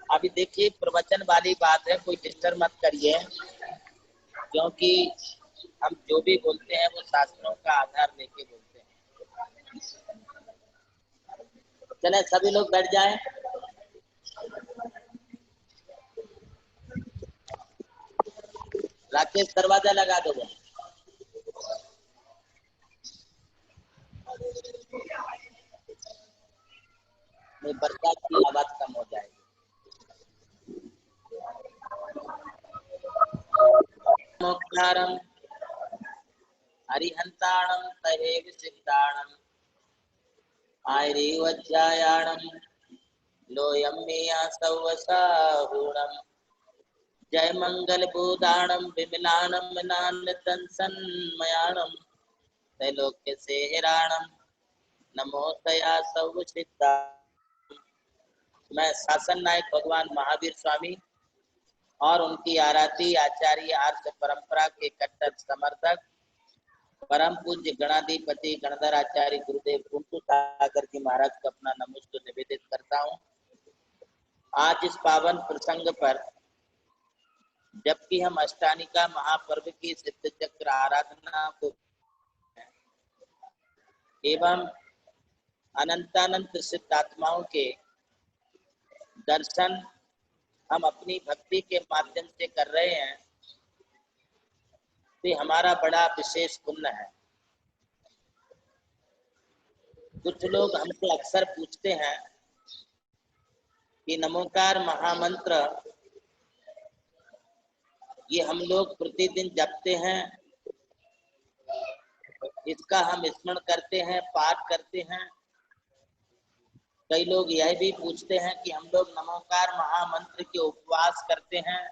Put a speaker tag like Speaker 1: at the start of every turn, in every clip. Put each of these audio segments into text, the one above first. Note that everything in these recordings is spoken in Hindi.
Speaker 1: अभी देखिए प्रवचन वाली बात है, कोई डिस्टर्ब मत करिए, क्योंकि हम जो भी बोलते हैं वो शास्त्रों का आधार लेके बोलते हैं। चले सभी लोग बैठ जाएं। राकेश दरवाजा लगा दो। नहीं, बरसात की आवाज कम हो जाएगी। मोक्षारम हरिहंताणम तहेव सिद्धाणम आयरेवज्जायाणम लोयम मेयासवसाहूणम जय मंगल भूदाणम विमलाणम नानतन सन्मयाणम त्रैलोक्य से हिराणम नमो तया सव सिद्धा। मैं शासन नायक भगवान महावीर स्वामी और उनकी आराधी आचार्य आर्ष परंपरा के कट्टर समर्थक परम पूज्य गणाधिपति गणधर आचार्य गुरुदेव कुंटू सागर जी महाराज को अपना नमस्कार निवेदित करता हूँ। आज इस पावन प्रसंग पर, जबकि हम अष्टानिका महापर्व की सिद्ध चक्र आराधना को एवं अनंतानंत सिद्ध आत्माओं के दर्शन हम अपनी भक्ति के माध्यम से कर रहे हैं, तो हमारा बड़ा विशेष पुण्य है। कुछ लोग हमसे अक्सर पूछते हैं कि नमोकार महामंत्र ये हम लोग प्रतिदिन जपते हैं, इसका हम स्मरण करते हैं, पाठ करते हैं। कई लोग यह भी पूछते हैं कि हम लोग नमोकार महामंत्र के उपवास करते हैं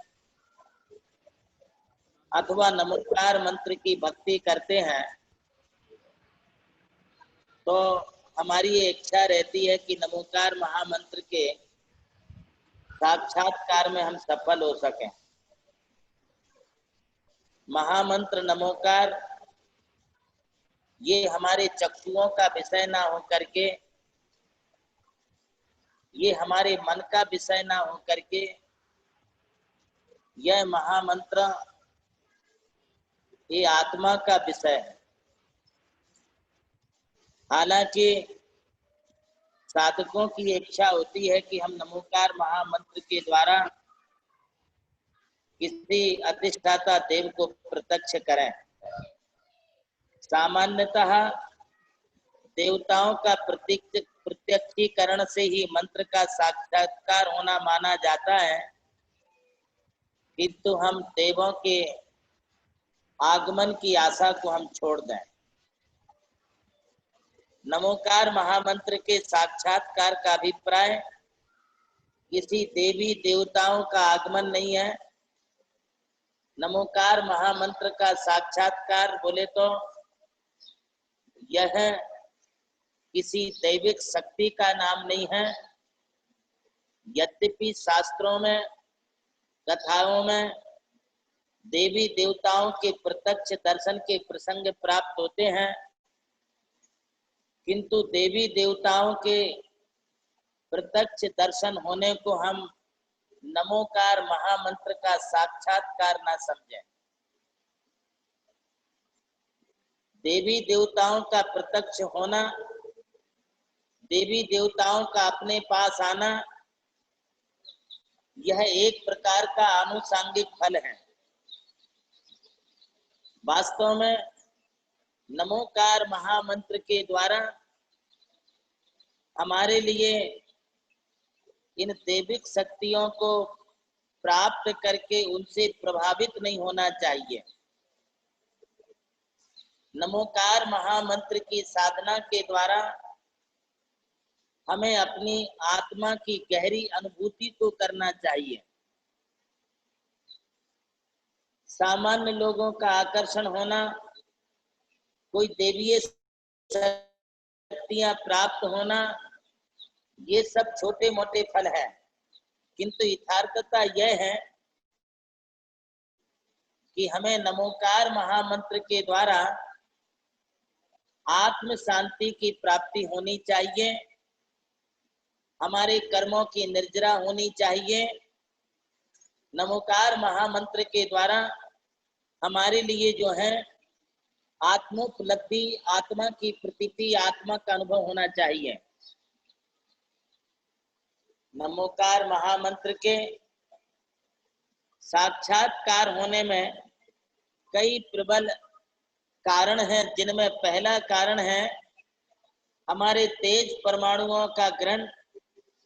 Speaker 1: अथवा नमोकार मंत्र की भक्ति करते हैं। तो हमारी ये इच्छा रहती है कि नमोकार महामंत्र के साक्षात्कार में हम सफल हो सकें। महामंत्र नमोकार ये हमारे चक्षुओं का विषय ना हो करके, ये हमारे मन का विषय ना हो करके, यह महामंत्र ये आत्मा का विषय है। हालांकि साधकों की इच्छा होती है कि हम नमोकार महामंत्र के द्वारा किसी अधिष्ठाता देव को प्रत्यक्ष करें। सामान्यतः देवताओं का प्रत्यक्षीकरण से ही मंत्र का साक्षात्कार होना माना जाता है, किंतु हम देवों के आगमन की आशा को हम छोड़ दें। नमोकार महामंत्र के साक्षात्कार का अभिप्राय किसी देवी देवताओं का आगमन नहीं है। नमोकार महामंत्र का साक्षात्कार बोले तो यह किसी दैविक शक्ति का नाम नहीं है। यद्यपि शास्त्रों में, कथाओं में देवी देवताओं के प्रत्यक्ष दर्शन के प्रसंग प्राप्त होते हैं, किंतु देवी देवताओं के प्रत्यक्ष दर्शन होने को हम नमोकार महामंत्र का साक्षात्कार न समझें। देवी देवताओं का प्रत्यक्ष होना, देवी देवताओं का अपने पास आना, यह एक प्रकार का आनुषांगिक फल है। वास्तव में नमोकार महामंत्र के द्वारा हमारे लिए इन दैविक शक्तियों को प्राप्त करके उनसे प्रभावित नहीं होना चाहिए। नमोकार महामंत्र की साधना के द्वारा हमें अपनी आत्मा की गहरी अनुभूति को करना चाहिए। सामान्य लोगों का आकर्षण होना, कोई देवीय शक्तियां प्राप्त होना, ये सब छोटे मोटे फल है, किंतु यथार्थता यह है कि हमें नमोकार महामंत्र के द्वारा आत्म शांति की प्राप्ति होनी चाहिए। हमारे कर्मों की निर्जरा होनी चाहिए। नमोकार महामंत्र के द्वारा हमारे लिए जो है आत्मोपलब्धि, आत्मा की प्रतीति, आत्मा का अनुभव होना चाहिए। नमोकार महामंत्र के साक्षात्कार होने में कई प्रबल कारण हैं, जिनमें पहला कारण है हमारे तेज परमाणुओं का ग्रहण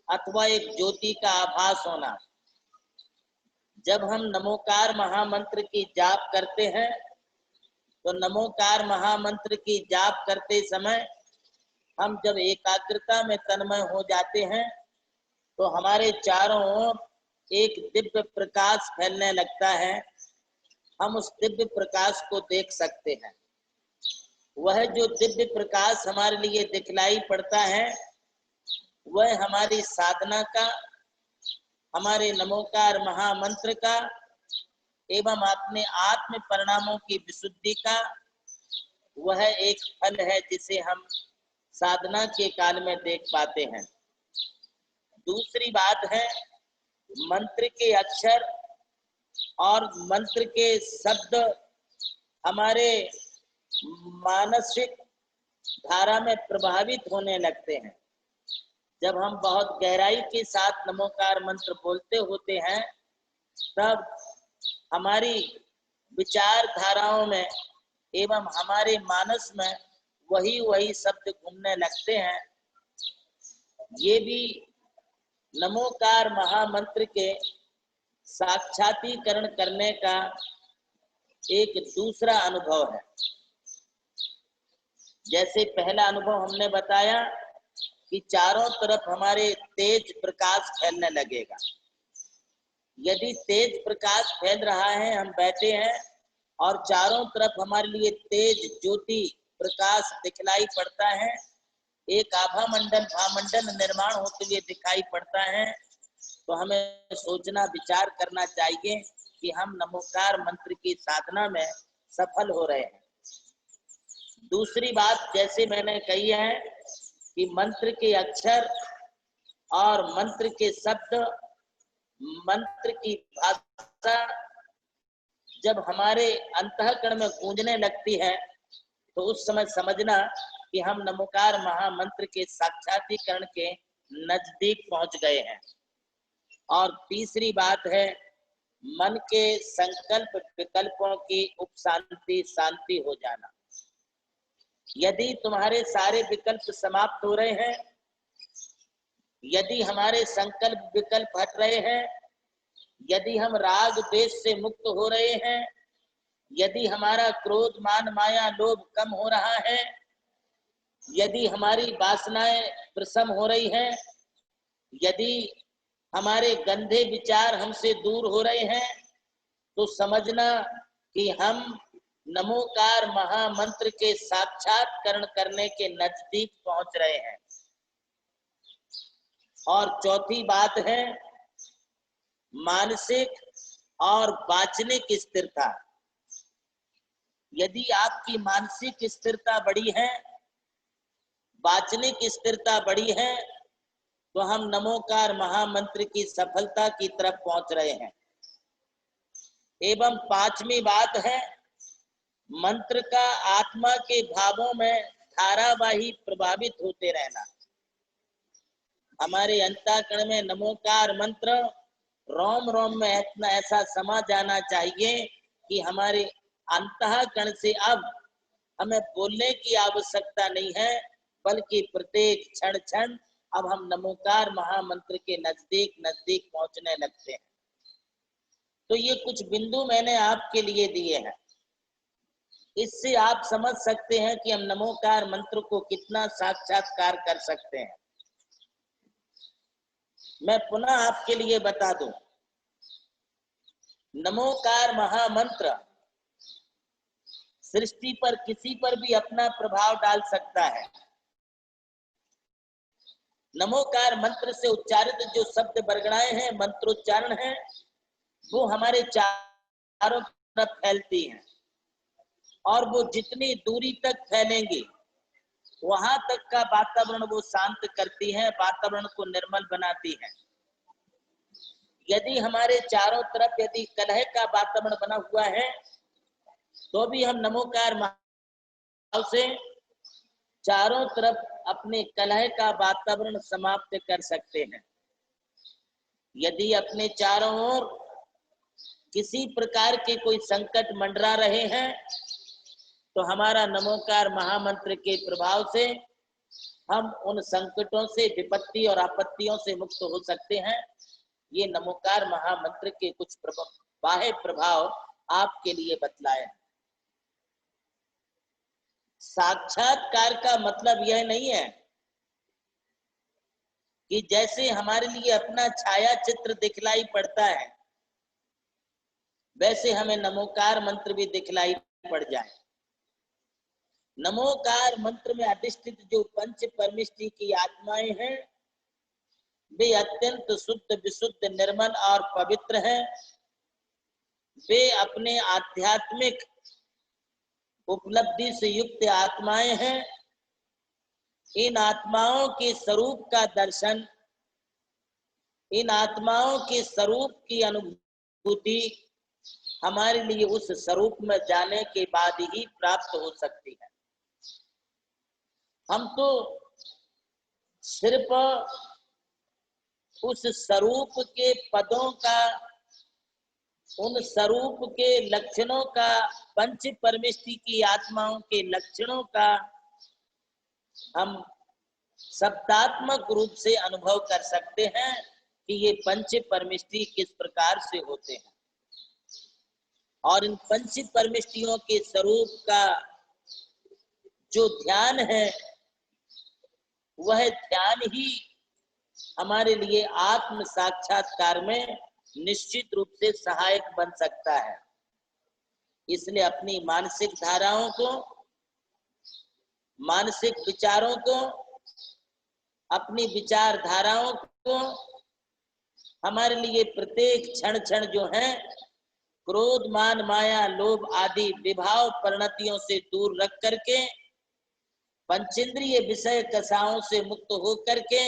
Speaker 1: अथवा एक ज्योति का आभास होना। जब हम नमोकार महामंत्र की जाप करते हैं तो नमोकार महामंत्र की जाप करते समय हम जब एकाग्रता में तन्मय हो जाते हैं तो हमारे चारों ओर एक दिव्य प्रकाश फैलने लगता है। हम उस दिव्य प्रकाश को देख सकते हैं। वह जो दिव्य प्रकाश हमारे लिए दिखलाई पड़ता है वह हमारी साधना का, हमारे नमोकार महामंत्र का एवं अपने आत्म परिणामों की विशुद्धि का वह एक फल है जिसे हम साधना के काल में देख पाते हैं। दूसरी बात है मंत्र के अक्षर और मंत्र के शब्द हमारे मानसिक धारा में प्रभावित होने लगते हैं। जब हम बहुत गहराई के साथ नमोकार मंत्र बोलते होते हैं तब हमारी विचार धाराओं में एवं हमारे मानस में वही शब्द घूमने लगते हैं। ये भी नमोकार महामंत्र के साक्षात्कीकरण करने का एक दूसरा अनुभव है। जैसे पहला अनुभव हमने बताया कि चारों तरफ हमारे तेज प्रकाश फैलने लगेगा। यदि तेज प्रकाश फैल रहा है, हम बैठे हैं और चारों तरफ हमारे लिए तेज ज्योति प्रकाश दिखलाई पड़ता है, एक आभा मंडल भामंडल निर्माण होते हुए दिखाई पड़ता है, तो हमें सोचना विचार करना चाहिए कि हम नमोकार मंत्र की साधना में सफल हो रहे हैं। दूसरी बात जैसे मैंने कही है कि मंत्र के अक्षर और मंत्र के शब्द, मंत्र की भाषा जब हमारे अंतःकरण में गूंजने लगती है तो उस समय समझना कि हम नमोकार महामंत्र के साक्षात्कीकरण के नजदीक पहुंच गए हैं। और तीसरी बात है मन के संकल्प विकल्पों की उपशांति, शांति हो जाना। यदि तुम्हारे सारे विकल्प समाप्त हो रहे हैं, यदि हमारे संकल्प विकल्प हट रहे हैं, यदि हम राग द्वेष से मुक्त हो रहे हैं, यदि हमारा क्रोध मान माया लोभ कम हो रहा है, यदि हमारी वासनाएं प्रशम हो रही हैं, यदि हमारे गंदे विचार हमसे दूर हो रहे हैं, तो समझना कि हम नमोकार महामंत्र के साक्षात्करण करने के नजदीक पहुंच रहे हैं। और चौथी बात है मानसिक और वाचनिक स्थिरता। यदि आपकी मानसिक स्थिरता बड़ी है, वाचनिक स्थिरता बड़ी है, तो हम नमोकार महामंत्र की सफलता की तरफ पहुंच रहे हैं। एवं पांचवी बात है मंत्र का आत्मा के भावों में धारावाही प्रभावित होते रहना। हमारे अंतःकरण में नमोकार मंत्र रोम रोम में इतना ऐसा समा जाना चाहिए कि हमारे अंतःकरण से अब हमें बोलने की आवश्यकता नहीं है, बल्कि प्रत्येक क्षण क्षण अब हम नमोकार महामंत्र के नजदीक नजदीक पहुंचने लगते हैं। तो ये कुछ बिंदु मैंने आपके लिए दिए हैं। इससे आप समझ सकते हैं कि हम नमोकार मंत्र को कितना साक्षात्कार कर सकते हैं। मैं पुनः आपके लिए बता दूं, नमोकार महामंत्र सृष्टि पर किसी पर भी अपना प्रभाव डाल सकता है। नमोकार मंत्र से उच्चारित जो शब्द बरगड़ाए हैं, मंत्रोच्चारण है, वो हमारे चारों तरफ फैलती हैं और वो जितनी दूरी तक फैलेंगी वहां तक का वातावरण वो शांत करती हैं, वातावरण को निर्मल बनाती हैं। यदि हमारे चारों तरफ यदि कलह का वातावरण बना हुआ है तो भी हम नमोकार भाव से चारों तरफ अपने कलह का वातावरण समाप्त कर सकते हैं। यदि अपने चारों ओर किसी प्रकार के कोई संकट मंडरा रहे हैं तो हमारा नमोकार महामंत्र के प्रभाव से हम उन संकटों से, विपत्ति और आपत्तियों से मुक्त हो सकते हैं। ये नमोकार महामंत्र के कुछ बाह्य प्रभाव आपके लिए बतलाए। साक्षात्कार का मतलब यह नहीं है कि जैसे हमारे लिए अपना छाया चित्र दिखलाई पड़ता है वैसे हमें नमोकार मंत्र भी दिखलाई पड़ जाए। नमोकार मंत्र में अधिष्ठित जो पंच परमिष्टि की आत्माएं हैं वे अत्यंत शुद्ध, विशुद्ध, निर्मल और पवित्र हैं। वे अपने आध्यात्मिक उपलब्धि से युक्त आत्माएं हैं। इन आत्माओं के स्वरूप का दर्शन, इन आत्माओं के स्वरूप की अनुभूति हमारे लिए उस स्वरूप में जाने के बाद ही प्राप्त हो सकती है। हम तो सिर्फ उस स्वरूप के पदों का, उन स्वरूप के लक्षणों का, पंच परमिष्टि की आत्माओं के लक्षणों का हम शब्दात्मक रूप से अनुभव कर सकते हैं कि ये पंच परमिष्टि किस प्रकार से होते हैं। और इन पंच परमिष्टियों के स्वरूप का जो ध्यान है वह ध्यान ही हमारे लिए आत्म साक्षात्कार में निश्चित रूप से सहायक बन सकता है। इसलिए अपनी मानसिक धाराओं को, मानसिक विचारों को, अपनी विचारधाराओं को हमारे लिए प्रत्येक क्षण क्षण जो है क्रोध, मान, माया, लोभ आदि विभाव परिणतियों से दूर रख करके, पंचेंद्रिय विषय कसाओं से मुक्त हो करके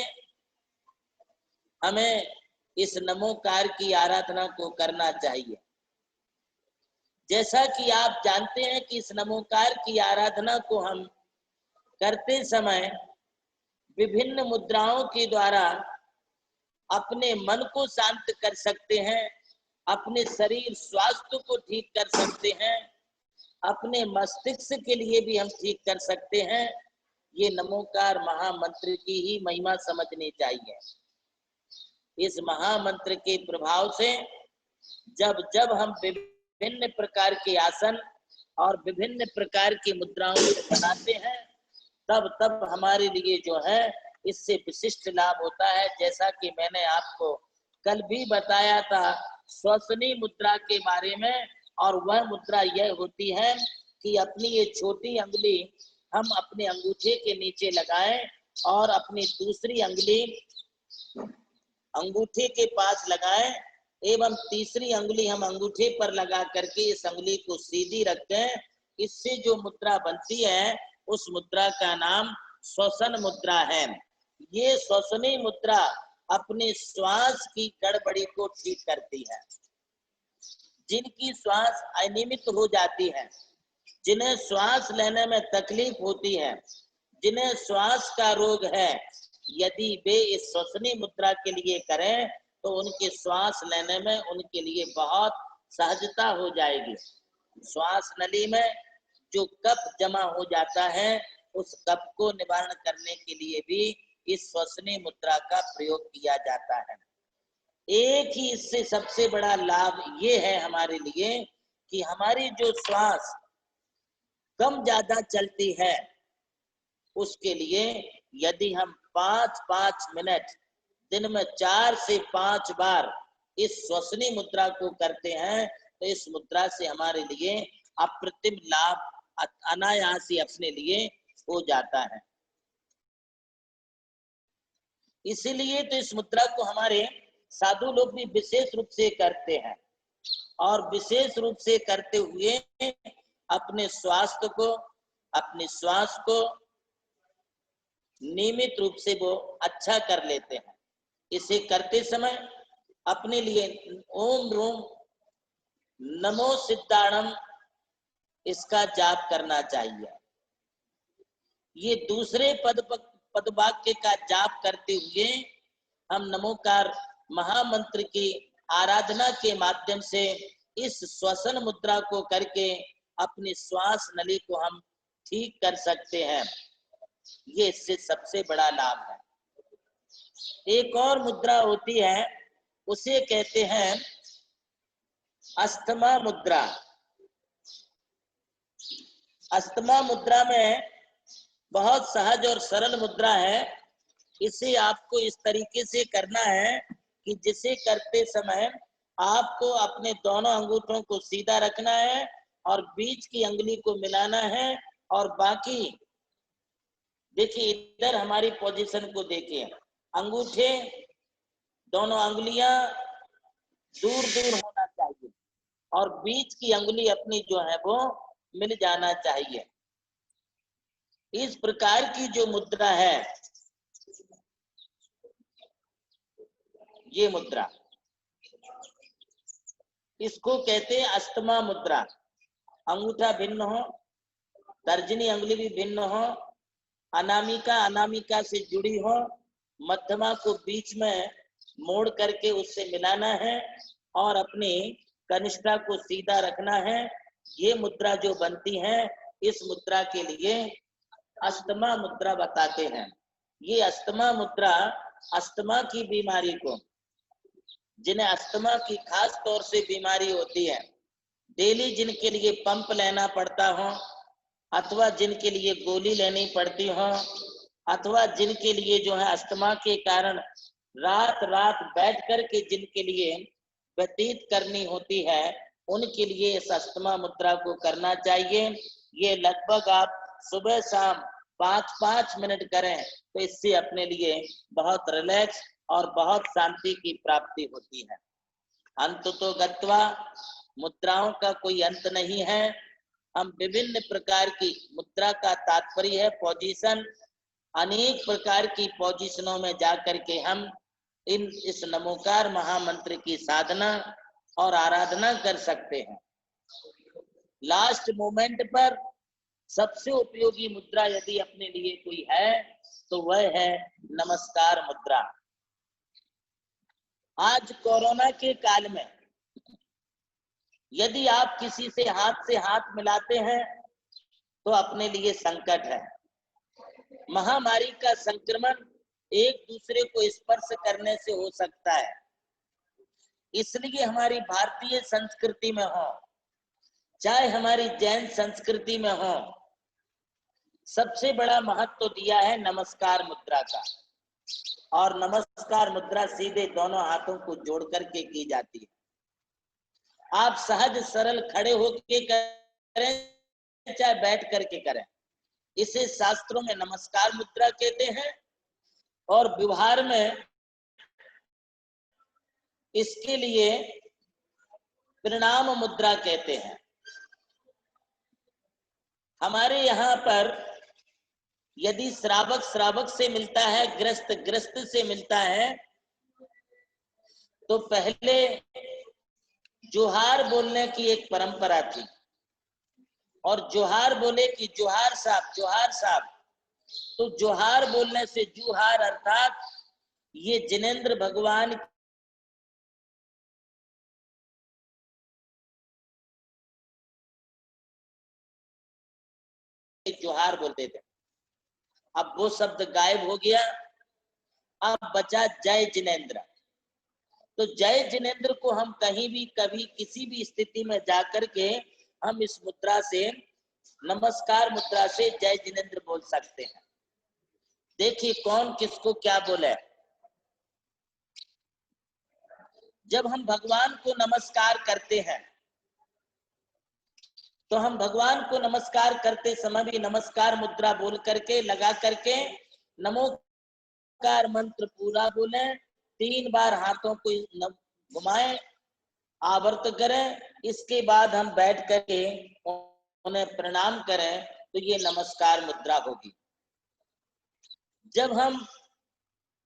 Speaker 1: हमें इस नमोकार की आराधना को करना चाहिए। जैसा कि आप जानते हैं कि इस नमोकार की आराधना को हम करते समय विभिन्न मुद्राओं के द्वारा अपने मन को शांत कर सकते हैं, अपने शरीर स्वास्थ्य को ठीक कर सकते हैं, अपने मस्तिष्क के लिए भी हम ठीक कर सकते हैं। ये नमोकार महामंत्र की ही महिमा समझनी चाहिए। इस महामंत्र के प्रभाव से जब जब हम विभिन्न प्रकार के आसन और विभिन्न प्रकार की मुद्राओं को बनाते हैं तब तब हमारे लिए जो है इससे विशिष्ट लाभ होता है। जैसा कि मैंने आपको कल भी बताया था श्वसनी मुद्रा के बारे में, और वह मुद्रा यह होती है कि अपनी ये छोटी अंगुली हम अपने अंगूठे के नीचे लगाएं और अपनी दूसरी अंगुली अंगूठे के पास लगाएं एवं तीसरी अंगुली हम अंगूठे पर लगा करके इस अंगुली को सीधी रखें। इससे जो मुद्रा बनती है उस मुद्रा का नाम श्वसन मुद्रा है। ये श्वसनी मुद्रा अपने श्वास की गड़बड़ी को ठीक करती है। जिनकी श्वास अनियमित हो जाती है, जिन्हें श्वास लेने में तकलीफ होती है, जिन्हें श्वास का रोग है, यदि वे इस श्वसनी मुद्रा के लिए करें तो उनके श्वास लेने में उनके लिए बहुत सहजता हो जाएगी। श्वास नली में जो कफ जमा हो जाता है उस कफ को निवारण करने के लिए भी इस श्वसनी मुद्रा का प्रयोग किया जाता है। एक ही इससे सबसे बड़ा लाभ ये है हमारे लिए कि हमारी जो श्वास कम ज्यादा चलती है उसके लिए यदि हम 5-5 मिनट दिन में 4 से 5 बार इस श्वसनी मुद्रा को करते हैं तो इस मुद्रा से हमारे लिए अप्रतिम लाभ अनायास ही अपने लिए हो जाता है। इसीलिए तो इस मुद्रा को हमारे साधु लोग भी विशेष रूप से करते हैं और विशेष रूप से करते हुए अपने स्वास्थ्य को, अपने श्वास को नियमित रूप से वो अच्छा कर लेते हैं। इसे करते समय अपने लिए ओम रोम नमो सिद्धाणम इसका जाप करना चाहिए। ये दूसरे पद वाक्य का जाप करते हुए हम नमोकार महामंत्र की आराधना के माध्यम से इस श्वसन मुद्रा को करके अपनी श्वास नली को हम ठीक कर सकते हैं। ये इससे सबसे बड़ा लाभ है। एक और मुद्रा होती है, उसे कहते हैं अस्थमा मुद्रा। अस्थमा मुद्रा में बहुत सहज और सरल मुद्रा है। इसे आपको इस तरीके से करना है कि जिसे करते समय आपको अपने दोनों अंगूठों को सीधा रखना है और बीच की अंगुली को मिलाना है, और बाकी देखिए इधर हमारी पोजीशन को देखिए, अंगूठे दोनों अंगुलियां दूर दूर होना चाहिए और बीच की अंगुली अपनी जो है वो मिल जाना चाहिए। इस प्रकार की जो मुद्रा है, ये मुद्रा, इसको कहते हैं अस्थमा मुद्रा। अंगूठा भिन्न हो, तर्जनी अंगुली भी भिन्न हो, अनामिका अनामिका से जुड़ी हो, मध्यमा को बीच में मोड़ करके उससे मिलाना है और अपनी कनिष्ठा को सीधा रखना है। ये मुद्रा जो बनती है, इस मुद्रा के लिए अस्थमा मुद्रा बताते हैं। ये अस्थमा मुद्रा अस्थमा की बीमारी को, जिन्हें अस्थमा की खास तौर से बीमारी होती है, डेली जिनके लिए पंप लेना पड़ता हो, अथवा जिनके लिए गोली लेनी पड़ती हो, अथवा जिनके लिए जो है अस्थमा के कारण रात रात बैठ करके जिनके लिए व्यतीत करनी होती है, उनके लिए इस अस्थमा मुद्रा को करना चाहिए। ये लगभग आप सुबह शाम 5-5 मिनट करें तो इससे अपने लिए बहुत रिलैक्स और बहुत शांति की प्राप्ति होती है। अंत तो गत्वा, मुद्राओं का कोई अंत नहीं है। हम विभिन्न प्रकार की मुद्रा का तात्पर्य है पोजीशन। अनेक प्रकार की पोजीशनों में जाकर के हम इस नमोकार महामंत्र की साधना और आराधना कर सकते हैं। लास्ट मोमेंट पर सबसे उपयोगी मुद्रा यदि अपने लिए कोई है तो वह है नमस्कार मुद्रा। आज कोरोना के काल में यदि आप किसी से हाथ मिलाते हैं तो अपने लिए संकट है। महामारी का संक्रमण एक दूसरे को स्पर्श करने से हो सकता है। इसलिए हमारी भारतीय संस्कृति में हो, चाहे हमारी जैन संस्कृति में हो, सबसे बड़ा महत्व दिया है नमस्कार मुद्रा का। और नमस्कार मुद्रा सीधे दोनों हाथों को जोड़ करके की जाती है। आप सहज सरल खड़े होके करें चाहे बैठ करके करें, इसे शास्त्रों में नमस्कार मुद्रा कहते हैं और व्यवहार में इसके लिए प्रणाम मुद्रा कहते हैं। हमारे यहाँ पर यदि श्रावक से मिलता है, ग्रस्त से मिलता है, तो पहले जोहार बोलने की एक परंपरा थी और जोहार बोले कि जोहार साहब। तो जोहार बोलने से जुहार अर्थात ये जिनेंद्र भगवान जोहार बोलते थे। अब वो शब्द गायब हो गया, अब बचा जय जिनेंद्र। तो जय जिनेंद्र को हम कहीं भी कभी किसी भी स्थिति में जाकर के हम इस मुद्रा से, नमस्कार मुद्रा से जय जिनेंद्र बोल सकते हैं। देखिए कौन किसको क्या बोले। जब हम भगवान को नमस्कार करते हैं तो हम भगवान को नमस्कार करते समय भी नमस्कार मुद्रा बोल करके, लगा करके नमोकार मंत्र पूरा बोले, 3 बार हाथों को घुमाएं, आवर्त करें। इसके बाद हम बैठ करके उन्हें प्रणाम करें तो ये नमस्कार मुद्रा होगी। जब हम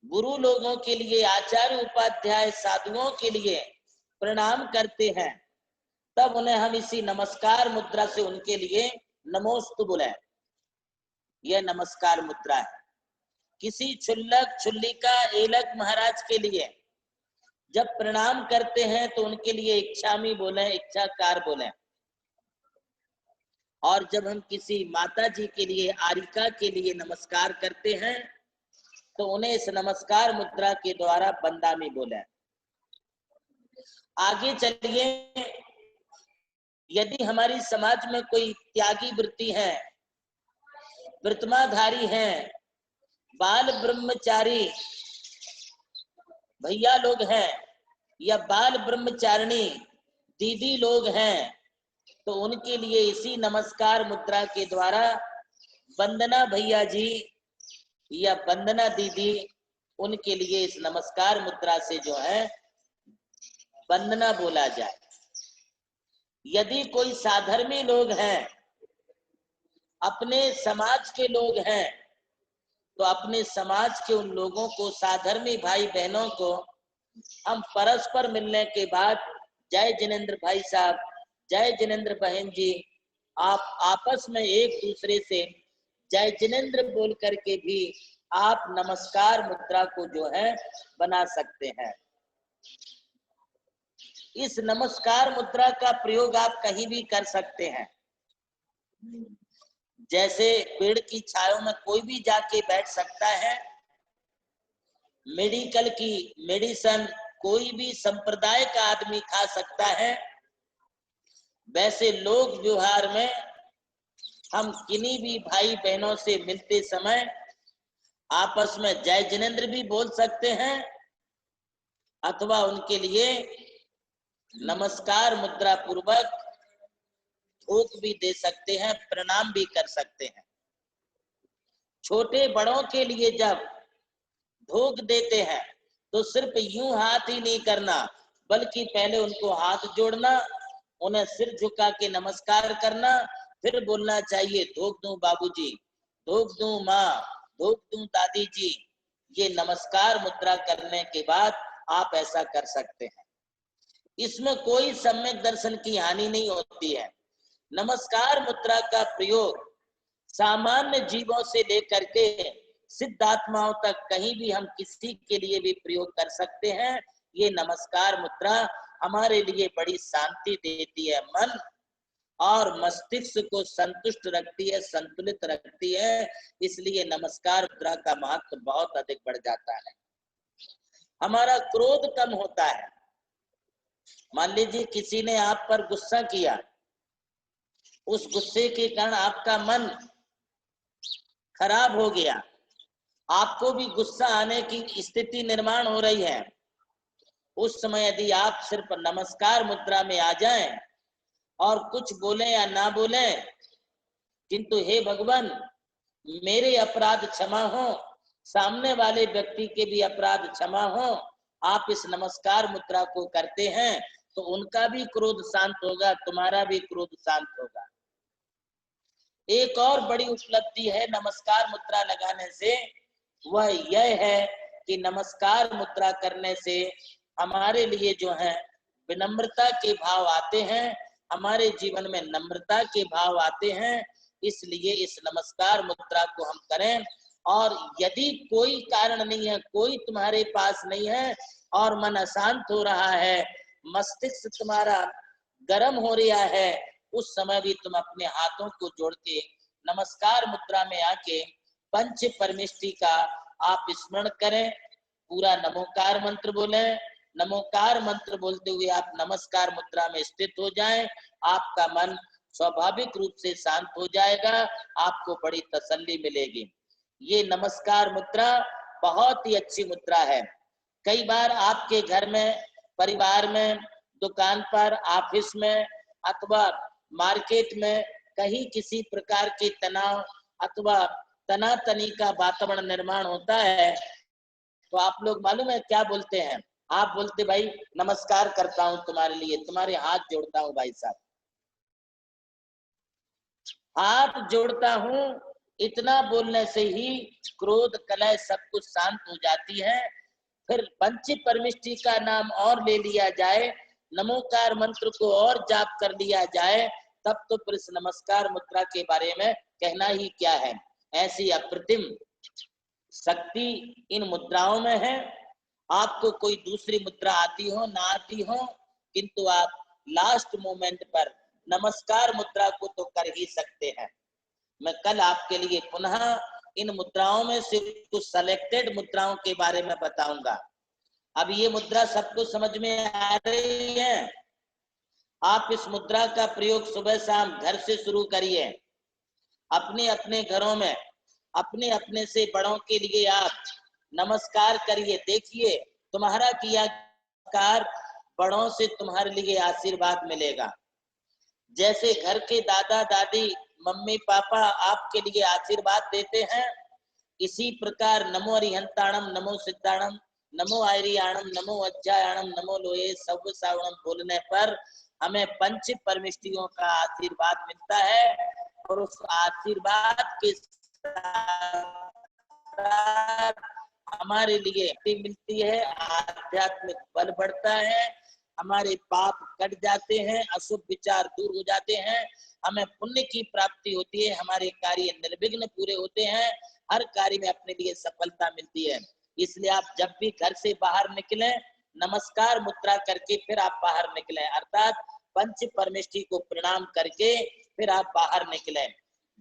Speaker 1: गुरु लोगों के लिए, आचार्य उपाध्याय साधुओं के लिए प्रणाम करते हैं, तब उन्हें हम इसी नमस्कार मुद्रा से उनके लिए नमोस्तु बोले। यह नमस्कार मुद्रा है। किसी क्षुल्लक क्षुल्लिका एलक महाराज के लिए जब प्रणाम करते हैं तो उनके लिए इच्छामी बोले, इच्छाकार बोले। और जब हम किसी माता जी के लिए, आरिका के लिए नमस्कार करते हैं तो उन्हें इस नमस्कार मुद्रा के द्वारा बंदामी बोले। आगे चलिए, यदि हमारी समाज में कोई त्यागी वृत्ति है, प्रतिमाधारी हैं, बाल ब्रह्मचारी भैया लोग हैं या बाल ब्रह्मचारिणी दीदी लोग हैं, तो उनके लिए इसी नमस्कार मुद्रा के द्वारा वंदना भैया जी या वंदना दीदी, उनके लिए इस नमस्कार मुद्रा से जो है वंदना बोला जाए। यदि कोई साधर्मी लोग हैं, अपने समाज के लोग हैं, तो अपने समाज के उन लोगों को, साधर्मी भाई बहनों को हम परस्पर मिलने के बाद जय जिनेंद्र भाई साहब, जय जिनेंद्र बहन जी, आप आपस में एक दूसरे से जय जिनेंद्र बोल करके भी आप नमस्कार मुद्रा को जो है बना सकते हैं। इस नमस्कार मुद्रा का प्रयोग आप कहीं भी कर सकते हैं। जैसे पेड़ की छाया में कोई भी जाके बैठ सकता है, मेडिकल की मेडिसिन कोई भी संप्रदाय का आदमी खा सकता है, वैसे लोक व्यवहार में हम किन्हीं भी भाई बहनों से मिलते समय आपस में जय जिनेंद्र भी बोल सकते हैं अथवा उनके लिए नमस्कार मुद्रा पूर्वक थूक भी दे सकते हैं, प्रणाम भी कर सकते हैं। छोटे बड़ों के लिए जब धोख देते हैं तो सिर्फ यूं हाथ ही नहीं करना, बल्कि पहले उनको हाथ जोड़ना, उन्हें सिर झुका के नमस्कार करना, फिर बोलना चाहिए धोख दूं बाबूजी, धोख दूं माँ, धोख दूं दादी जी। ये नमस्कार मुद्रा करने के बाद आप ऐसा कर सकते हैं। इसमें कोई सम्यक दर्शन की हानि नहीं होती है। नमस्कार मुद्रा का प्रयोग सामान्य जीवों से लेकर के सिद्धात्माओं तक कहीं भी हम किसी के लिए भी प्रयोग कर सकते हैं। ये नमस्कार मुद्रा हमारे लिए बड़ी शांति देती है, मन और मस्तिष्क को संतुष्ट रखती है, संतुलित रखती है। इसलिए नमस्कार मुद्रा का महत्व बहुत अधिक बढ़ जाता है। हमारा क्रोध कम होता है। मान लीजिए किसी ने आप पर गुस्सा किया, उस गुस्से के कारण आपका मन खराब हो गया, आपको भी गुस्सा आने की स्थिति निर्माण हो रही है। उस समय यदि आप सिर्फ नमस्कार मुद्रा में आ जाएं और कुछ बोले या ना बोले, किंतु हे भगवान मेरे अपराध क्षमा हो, सामने वाले व्यक्ति के भी अपराध क्षमा हो, आप इस नमस्कार मुद्रा को करते हैं तो उनका भी क्रोध शांत होगा, तुम्हारा भी क्रोध शांत होगा। एक और बड़ी उपलब्धि है नमस्कार मुद्रा लगाने से, वह यह है कि नमस्कार मुद्रा करने से हमारे लिए जो है विनम्रता के भाव आते हैं, हमारे जीवन में नम्रता के भाव आते हैं। इसलिए इस नमस्कार मुद्रा को हम करें। और यदि कोई कारण नहीं है, कोई तुम्हारे पास नहीं है और मन अशांत हो रहा है, मस्तिष्क तुम्हारा गर्म हो रहा है, उस समय भी तुम अपने हाथों को जोड़ के नमस्कार मुद्रा में आके पंच परमेष्टि का आप स्मरण करें, पूरा नमोकार मंत्र बोलें। नमोकार मंत्र बोलते हुए आप नमस्कार मुद्रा में स्थित हो जाएं, आपका मन स्वाभाविक रूप से शांत हो जाएगा, आपको बड़ी तसल्ली मिलेगी। ये नमस्कार मुद्रा बहुत ही अच्छी मुद्रा है। कई बार आपके घर में, परिवार में, दुकान पर, ऑफिस में अथवा मार्केट में कहीं किसी प्रकार के तनाव अथवा तनातनी का वातावरण निर्माण होता है, तो आप लोग मालूम है क्या बोलते हैं? आप बोलते भाई नमस्कार करता हूं तुम्हारे लिए, तुम्हारे हाथ जोड़ता हूं भाई साहब, हाथ जोड़ता हूं इतना बोलने से ही क्रोध कलह सब कुछ शांत हो जाती है। फिर पंच परमिष्टि का नाम और ले लिया जाए, नमोकार मंत्र को और जाप कर लिया जाए, तब तो फिर इस नमस्कार मुद्रा के बारे में कहना ही क्या है। ऐसी अप्रतिम शक्ति इन मुद्राओं में है। आपको कोई दूसरी मुद्रा आती हो ना आती हो, किंतु आप लास्ट मोमेंट पर नमस्कार मुद्रा को तो कर ही सकते हैं। मैं कल आपके लिए पुनः इन मुद्राओं में से कुछ सेलेक्टेड मुद्राओं के बारे में बताऊंगा। अब ये मुद्रा सबको समझ में आ रही है? आप इस मुद्रा का प्रयोग सुबह शाम घर से शुरू करिए। अपने अपने घरों में अपने अपने से बड़ों के लिए आप नमस्कार करिए। देखिए तुम्हारा किया कार्य बड़ों से तुम्हारे लिए आशीर्वाद मिलेगा। जैसे घर के दादा दादी मम्मी पापा आपके लिए आशीर्वाद देते हैं, इसी प्रकार नमो अरिहंताणम, नमो सिद्धाणम, नमो आयरियाणम, नमो अज्जायाणम, नमो लोहे सब सावणम बोलने पर हमें पंच परमिष्टियों का आशीर्वाद मिलता है। और उस आशीर्वाद के साथ हमारे लिए मिलती है, आध्यात्मिक बल बढ़ता है, हमारे पाप कट जाते हैं, अशुभ विचार दूर हो जाते हैं, हमें पुण्य की प्राप्ति होती है, हमारे कार्य निर्विघ्न पूरे होते हैं, हर कार्य में अपने लिए सफलता मिलती है। इसलिए आप जब भी घर से बाहर निकले नमस्कार मुद्रा करके फिर आप बाहर निकले, अर्थात पंच परमेष्टि को प्रणाम करके फिर आप बाहर निकले।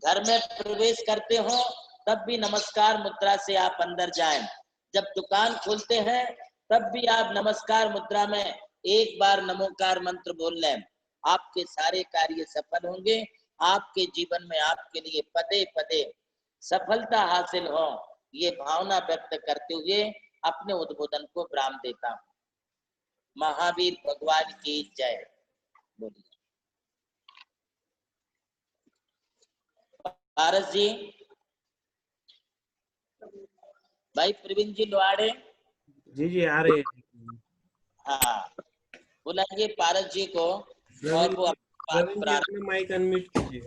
Speaker 1: घर में प्रवेश करते हो तब भी नमस्कार मुद्रा से आप अंदर जाएं। जब दुकान खोलते हैं तब भी आप नमस्कार मुद्रा में एक बार नमोकार मंत्र बोल लें। आपके सारे कार्य सफल होंगे। आपके जीवन में आपके लिए पदे पदे सफलता हासिल हो, ये भावना व्यक्त करते हुए अपने उद्बोधन को विराम देता हूँ। महावीर भगवान की जय। बोलिए। पारस जी, भाई प्रवीण जी लोहाड़े
Speaker 2: जी आ रहे हैं।
Speaker 1: हाँ, बुलाइए पारस जी को और वो
Speaker 2: प्रवीण जी अपना माइक अनम्यूट कीजिए।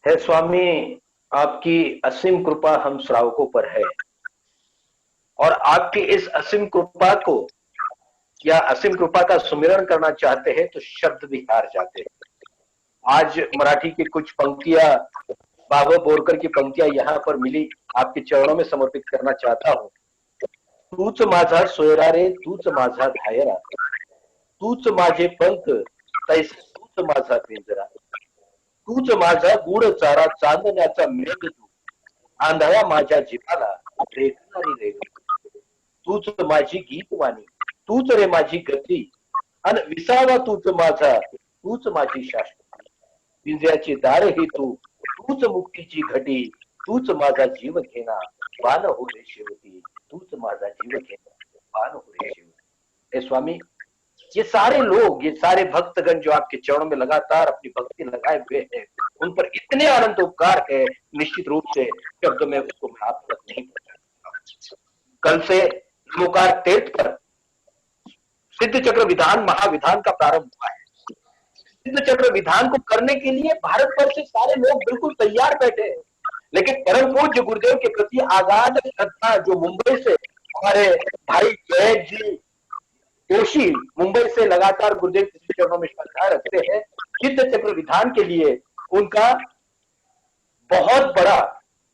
Speaker 3: है स्वामी, आपकी असीम कृपा हम श्रावकों पर है और आपकी इस असीम कृपा को या असीम कृपा का सुमिरन करना चाहते हैं तो शब्द भी हार जाते हैं। आज मराठी की कुछ पंक्तियां, बाबा बोरकर की पंक्तियां यहाँ पर मिली, आपके चरणों में समर्पित करना चाहता हूं। तूच माझा सोयरा रे, तूच माझा धायरा, तूच माझे पंख तैसे तूच माझा पिंजरा, तूच माझा गूढ चारा, चांदण्याचा मेघ तू, आंधळा माझ्या जीवाला रेखणारी रेख, तूच माझी गीतवाणी, तूच रे माझी गती, अन विसावा तूच माझा, तूच माझी शाश्वती, पिंजऱ्याची दार ही तू, तूच मुक्तीची घटी, तूच माझा जीव घेना, बाण हो रे शेवटी, तूच माझा जीव घेना, बाण हो रे शेवटी। हे स्वामी, ये सारे लोग, ये सारे भक्तगण जो आपके चरणों में लगातार अपनी भक्ति लगाए हुए हैं, उन पर इतने अनंत उपकार है, निश्चित रूप से शब्द में उसको मैं आप तक नहीं पहुंचा। कल से नमोकार तीर्थ पर सिद्ध चक्र विधान महाविधान का प्रारंभ हुआ है। सिद्ध चक्र विधान को करने के लिए भारत भर से सारे लोग बिल्कुल तैयार बैठे हैं, लेकिन परम पूज्य गुरुदेव के प्रति आगाध श्रद्धा जो मुंबई से हमारे भाई जय जी जोशी मुंबई से लगातार गुरुदेव के चरणों में श्रद्धा रखते हैं, सिद्ध चक्र विधान के लिए उनका बहुत बड़ा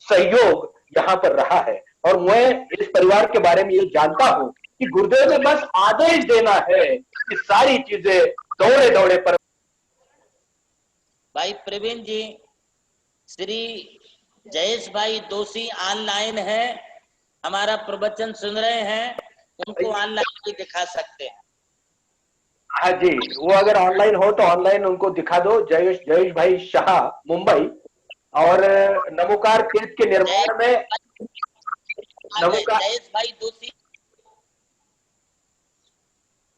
Speaker 3: सहयोग यहाँ पर रहा है। और मैं इस परिवार के बारे में ये जानता हूं कि गुरुदेव ने बस आदेश देना है कि सारी चीजें दौड़े दौड़े पर।
Speaker 1: भाई प्रवीण जी, श्री जयेश भाई दोषी ऑनलाइन है, हमारा प्रवचन सुन रहे हैं, उनको ऑनलाइन भी दिखा सकते हैं।
Speaker 3: हाँ जी, वो अगर ऑनलाइन हो तो ऑनलाइन उनको दिखा दो। जयेश भाई शाह मुंबई, और नमोकार तीर्थ के निर्माण में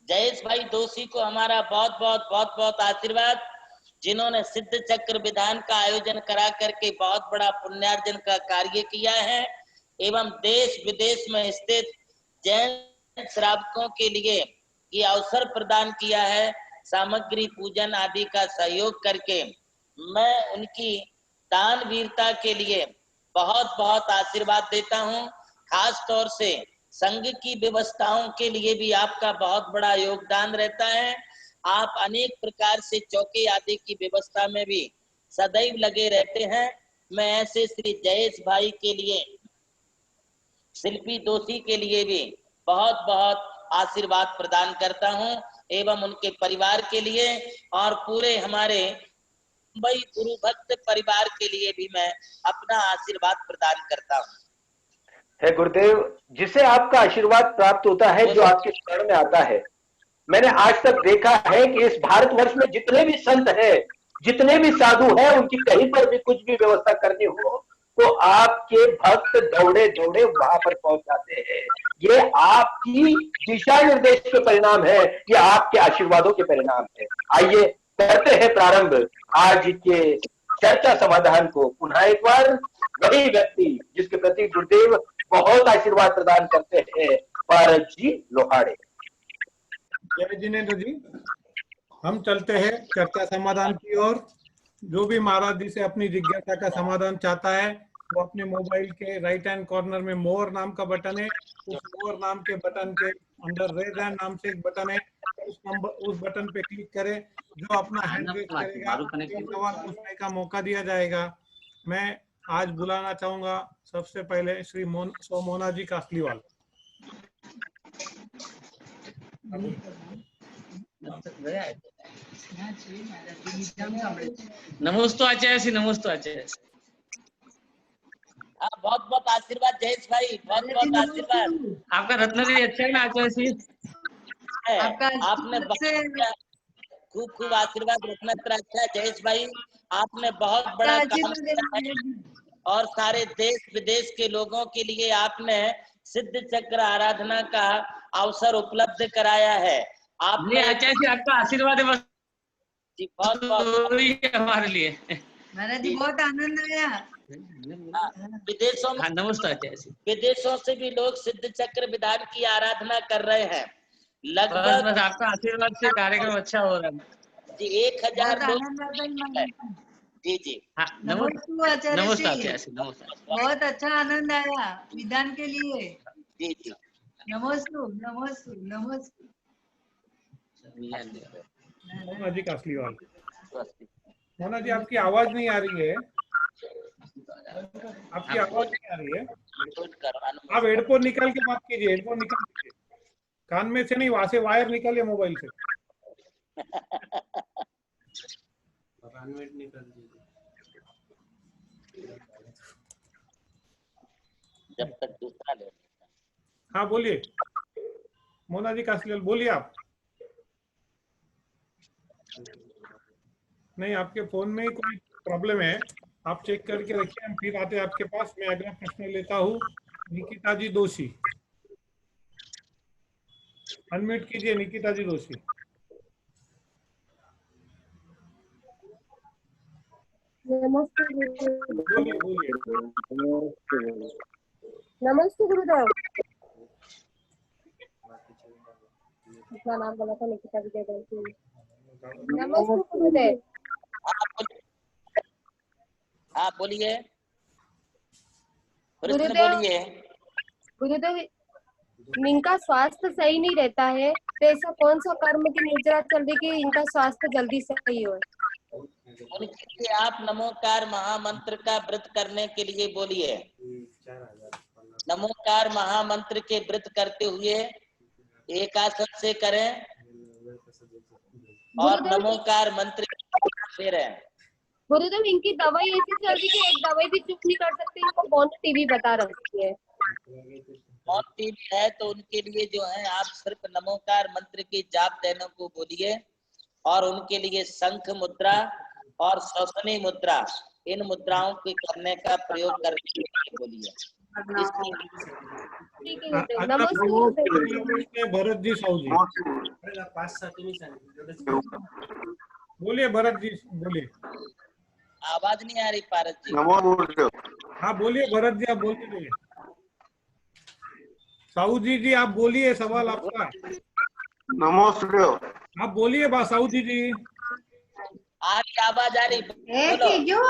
Speaker 1: जयेश भाई दोषी को हमारा बहुत बहुत आशीर्वाद, जिन्होंने सिद्ध चक्र विधान का आयोजन करा करके बहुत बड़ा पुण्यार्जन का कार्य किया है एवं देश विदेश में स्थित जैन श्रावकों के लिए ये अवसर प्रदान किया है, सामग्री पूजन आदि का सहयोग करके। मैं उनकी दान वीरता के लिए बहुत बहुत आशीर्वाद देता हूँ। खास तौर से संघ की व्यवस्थाओं के लिए भी आपका बहुत बड़ा योगदान रहता है। आप अनेक प्रकार से चौके आदि की व्यवस्था में भी सदैव लगे रहते हैं। मैं ऐसे श्री जयेश भाई के लिए, शिल्पी दोषी के लिए भी बहुत बहुत आशीर्वाद प्रदान करता हूं एवं उनके परिवार के लिए और पूरे हमारे मुंबई गुरु भक्त परिवार के लिए भी मैं अपना आशीर्वाद प्रदान करता हूं।
Speaker 3: है गुरुदेव, जिसे आपका आशीर्वाद प्राप्त होता है, जो आपके शरण में आता है, मैंने आज तक देखा है कि इस भारतवर्ष में जितने भी संत हैं, जितने भी साधु हैं, उनकी कहीं पर भी कुछ भी व्यवस्था करनी हो तो आपके भक्त दौड़े दौड़े वहां पर पहुंच जाते हैं। ये आपकी दिशा निर्देश के परिणाम है, ये आपके आशीर्वादों के परिणाम है। आइए करते हैं प्रारंभ आज के चर्चा समाधान को। पुनः एक बार वही व्यक्ति जिसके प्रति गुरुदेव बहुत आशीर्वाद प्रदान करते हैं, पारस जी लोहाड़े।
Speaker 4: जय जिनेन्द्र जी, हम चलते हैं चर्चा समाधान की ओर। जो भी महाराज जी से अपनी जिज्ञासा का समाधान चाहता है वो अपने मोबाइल के राइट हैंड कॉर्नर में मोर नाम का बटन है, उस मोर नाम के बटन के अंदर रेज हैंड नाम से एक बटन है, उस बटन पे क्लिक करें। जो अपना हैंड रेज करेगा सवाल पूछने का मौका दिया जाएगा। मैं आज बुलाना चाहूंगा सबसे पहले श्री मोना जी कासलीवाल।
Speaker 5: नमोस्तु आचार्य श्री, नमोस्तु आचार्य।
Speaker 1: बहुत बहुत आशीर्वाद जयेश भाई, बहुत बहुत आशीर्वाद।
Speaker 5: आपका रत्न जी अच्छा है ना आचार्य श्री?
Speaker 1: आपने खूब खूब आशीर्वाद, रत्न अच्छा है जयेश भाई। आपने बहुत बड़ा काम किया है और सारे देश विदेश के लोगों के लिए आपने सिद्ध चक्र आराधना का अवसर उपलब्ध कराया है। आपने
Speaker 5: आचार्य जी आपका आशीर्वाद है बस
Speaker 1: जी, बहुत बहुत
Speaker 5: हमारे लिए।
Speaker 6: महाराज जी बहुत आनंद आया।
Speaker 1: विदेशों में विदेशों से भी लोग सिद्ध चक्र विधान की आराधना कर रहे हैं। लगभग
Speaker 5: बस आपका आशीर्वाद से कार्यक्रम अच्छा हो रहा है
Speaker 1: जी। 1000 लोग जी जी।
Speaker 5: हाँ, नमस्ते आचार्य श्री, नमस्ते।
Speaker 6: बहुत अच्छा आनंद आया विधान के लिए।
Speaker 1: जी जी,
Speaker 6: नमस्ते नमस्ते नमस्ते।
Speaker 4: मोना जी कासलीवाल। मोना जी आपकी आवाज नहीं आ रही है, आपकी आवाज नहीं आ रही है। आप हेडफोन निकाल के बात कीजिए, हेडफोन निकाल दीजिए, कान में से नहीं, वहां से वायर निकालिए मोबाइल से।
Speaker 1: जब तक दूसरा ले।
Speaker 4: हाँ बोलिए मोना जी कासलीवाल, बोलिए आप। नहीं, आपके फोन में ही कोई प्रॉब्लम है, आप चेक करके रखिए, हम फिर आते हैं आपके पास। मैं अगला प्रश्न लेता हूँ। निकिता जी दोषी, अनम्यूट कीजिए निकिता जी दोषी।
Speaker 7: नमस्ते
Speaker 4: बोलिए बोलिए।
Speaker 7: नमस्ते गुरुदेव। अपना नाम बोला था निकिता विजय दोषी। नमस्ते गुरुदेव।
Speaker 1: हाँ बोलिए
Speaker 7: गुरुदेव, इनका स्वास्थ्य सही नहीं रहता है, तो ऐसा कौन सा कर्म की मुद्रा चल रही कि इनका स्वास्थ्य जल्दी सही हो?
Speaker 1: उनके लिए आप नमोकार महामंत्र का व्रत करने के लिए बोलिए। नमोकार महामंत्र के व्रत करते हुए एक आसन से करें और नमोकार मंत्र फेरें।
Speaker 7: गुरुदेव, इनकी दवाई ऐसी चल रही कि एक दवाई भी चुप नहीं कर सकते, इनको कौन टीवी बता रखी है।
Speaker 1: कौन टीवी है तो उनके लिए जो है आप सिर्फ नमोकार मंत्र की जाप देने को बोलिए और उनके लिए शंख मुद्रा और श्वसनी मुद्रा, इन मुद्राओं के करने का प्रयोग करने के लिए बोलिए।
Speaker 4: नमस्ते भरत जी साहू जी, बोलिए भरत जी, बोलिए।
Speaker 1: आवाज नहीं आ रही पारस जी।
Speaker 4: हाँ बोलिए भरत जी, आप बोलिए। साहू जी आप बोलिए, सवाल आपका।
Speaker 8: नमस्ते।
Speaker 4: आप बोलिए बा साहू जी।
Speaker 1: आ रही आवाज आ रही, बोलो।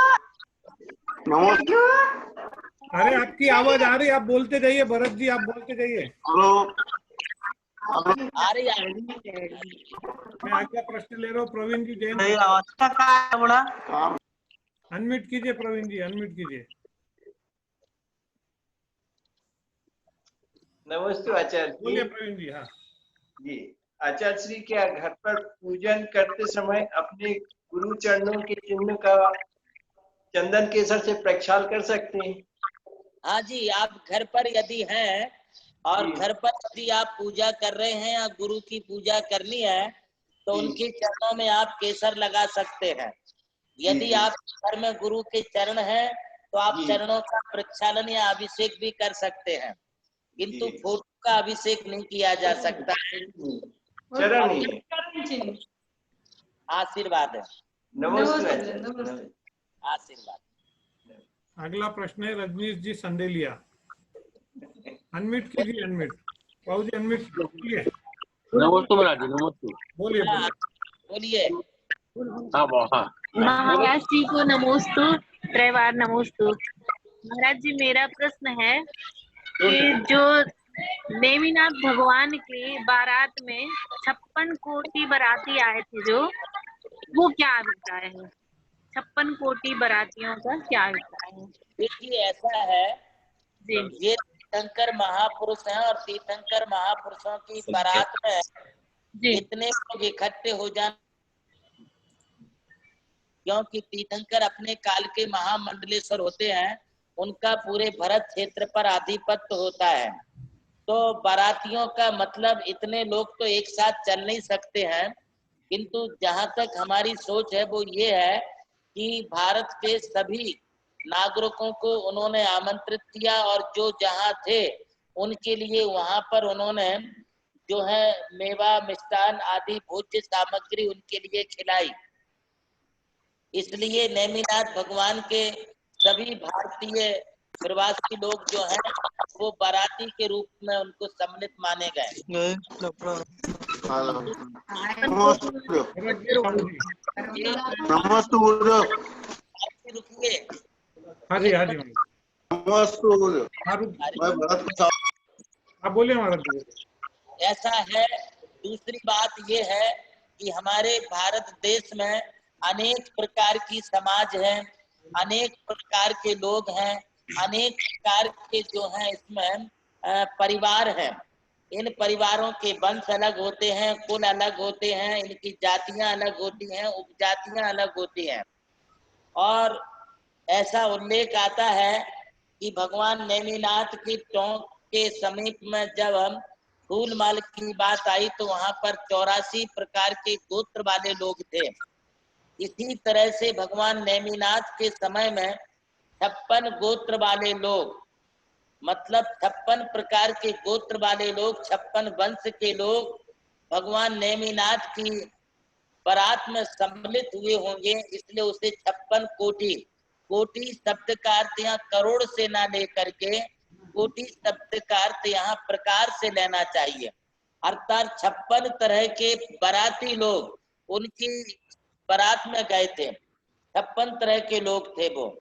Speaker 8: नमस्ते।
Speaker 4: अरे आपकी आवाज आ रही, आप बोलते जाइए भरत जी, आप बोलते जाइए।
Speaker 8: हेलो।
Speaker 1: आ रही है।
Speaker 4: मैं अगला प्रश्न ले रहा हूँ, प्रवीण जी जैन।
Speaker 8: काम
Speaker 4: अनम्यूट कीजिए प्रवीण जी, अनम्यूट कीजिए।
Speaker 9: नमस्ते आचार्य
Speaker 4: बोलिए
Speaker 9: जी।
Speaker 4: प्रवीण जी। हाँ
Speaker 9: जी आचार्य श्री, क्या घर पर पूजन करते समय अपने गुरु चरणों के चिन्ह का चंदन केसर से प्रक्षाल कर सकते हैं?
Speaker 1: हाँ जी, आप घर पर यदि हैं और
Speaker 9: जी।
Speaker 1: घर पर यदि आप पूजा कर रहे हैं या गुरु की पूजा करनी है तो
Speaker 9: जी।
Speaker 1: उनके चरणों में आप केसर लगा सकते हैं। यदि
Speaker 9: जी।
Speaker 1: आप घर में गुरु के चरण हैं तो आप
Speaker 9: जी।
Speaker 1: चरणों का प्रक्षालन या अभिषेक भी कर सकते हैं, किंतु
Speaker 9: जी।
Speaker 1: फोटो का अभिषेक नहीं किया जा सकता है।
Speaker 9: चरण नहीं है,
Speaker 1: आशीर्वाद है।
Speaker 9: नमस्ते आचार्य।
Speaker 1: आशीर्वाद।
Speaker 4: अगला प्रश्न है रजनीश जी संडेलिया। अनम्यूट कीजिए, अनम्यूट। बाबू जी अनम्यूट कीजिए।
Speaker 10: नमस्ते महाराज जी, नमस्ते।
Speaker 4: बोलिए बोलिए।
Speaker 1: बोलिए।
Speaker 10: हाँ।
Speaker 11: महाराज जी को नमोस्तु, त्रैवार नमोस्तु। महाराज जी, मेरा प्रश्न है कि जो नेमिनाथ भगवान के बारात में 56 कोटि बाराती आए थे, जो वो क्या अभिप्राय है? 56 कोटि बारातियों का क्या अभिप्राय है?
Speaker 1: देखिए ऐसा है
Speaker 11: जी,
Speaker 1: ये तीर्थंकर महापुरुष हैं और तीर्थंकर महापुरुषों की बारात में
Speaker 11: जी,
Speaker 1: इतने लोग इकट्ठे हो जाना, क्योंकि तीर्थंकर अपने काल के महामंडलेश्वर होते हैं, उनका पूरे भरत क्षेत्र पर आधिपत्य होता है। तो बारातियों का मतलब इतने लोग तो एक साथ चल नहीं सकते हैं, किंतु जहां तक हमारी सोच है वो ये है कि भारत के सभी नागरिकों को उन्होंने आमंत्रित किया और जो जहां थे उनके लिए वहां पर उन्होंने जो है मेवा मिष्ठान आदि भोज्य सामग्री उनके लिए खिलाई। इसलिए नेमिनाथ भगवान के सभी भारतीय प्रवासी लोग जो हैं वो बाराती के रूप में उनको सम्मिलित माने गए।
Speaker 8: नमस्ते गुरुदेव।
Speaker 1: रुकिए।
Speaker 4: हाँ जी हाँ जी।
Speaker 8: नमस्ते गुरुदेव। मैं भरत प्रसाद।
Speaker 4: आप बोलिए महाराज जी।
Speaker 1: ऐसा है, दूसरी बात ये है कि हमारे भारत देश में अनेक प्रकार की समाज है, अनेक प्रकार के लोग हैं, अनेक प्रकार के जो हैं इसमें परिवार हैं। इन परिवारों के वंश अलग होते हैं, कुल अलग होते हैं, इनकी जातियां अलग होती हैं, उपजातियां अलग होती हैं। और ऐसा उल्लेख आता है कि भगवान नेमिनाथ की टोंक के समीप में जब हम फूलमाल की बात आई तो वहां पर 84 प्रकार के गोत्र वाले लोग थे। इसी तरह से भगवान नेमिनाथ के समय में 56 गोत्र वाले लोग, मतलब 56 प्रकार के गोत्र वाले लोग, 56 वंश के लोग भगवान नेमिनाथ की बारात में सम्मिलित हुए होंगे, इसलिए उसे 56 कोटि, कोटि शब्द का अर्थ यहाँ करोड़ से ना लेकर के कोटि शब्द का अर्थ यहाँ प्रकार से लेना चाहिए। अर्थात 56 तरह के बाराती लोग उनकी बारात में गए थे, 56 तरह के लोग थे वो,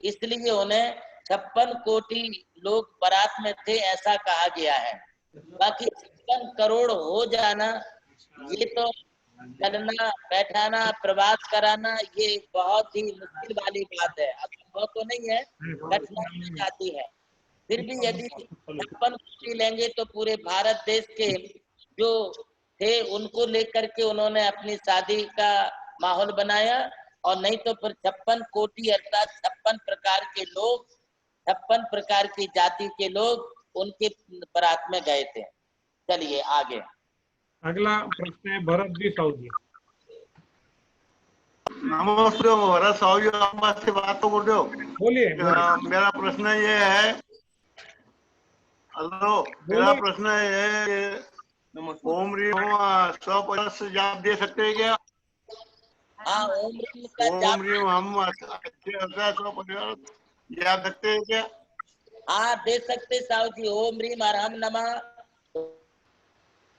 Speaker 1: इसलिए उन्हें 56 कोटि लोग बारात में थे ऐसा कहा गया है। बाकी 56 करोड़ हो जाना ये तो चलना बैठाना प्रवास कराना ये बहुत ही मुश्किल वाली बात है, असंभव तो नहीं है, कठिनाई हो जाती है। फिर भी यदि 56 कोटि लेंगे तो पूरे भारत देश के जो थे उनको लेकर के उन्होंने अपनी शादी का माहौल बनाया, और नहीं तो फिर 56 कोटि अर्थात 56 प्रकार के लोग, 56 प्रकार की जाति के लोग उनके बारात में गए थे। चलिए आगे।
Speaker 4: अगला प्रश्न है भरत जी साहू।
Speaker 8: नमस्ते भरत साहू जी, आपसे बात तो गुरुदेव।
Speaker 4: बोलिए।
Speaker 8: मेरा प्रश्न ये है, हेलो, मेरा प्रश्न ये है, ओम ह्रीम हम 100% से जाप दे सकते हैं क्या?
Speaker 1: हाँ, ओम ह्रीम
Speaker 8: हम 100% जाप सकते हैं क्या?
Speaker 1: हाँ दे सकते साहू जी। ओम ह्रीम अरहम नमः,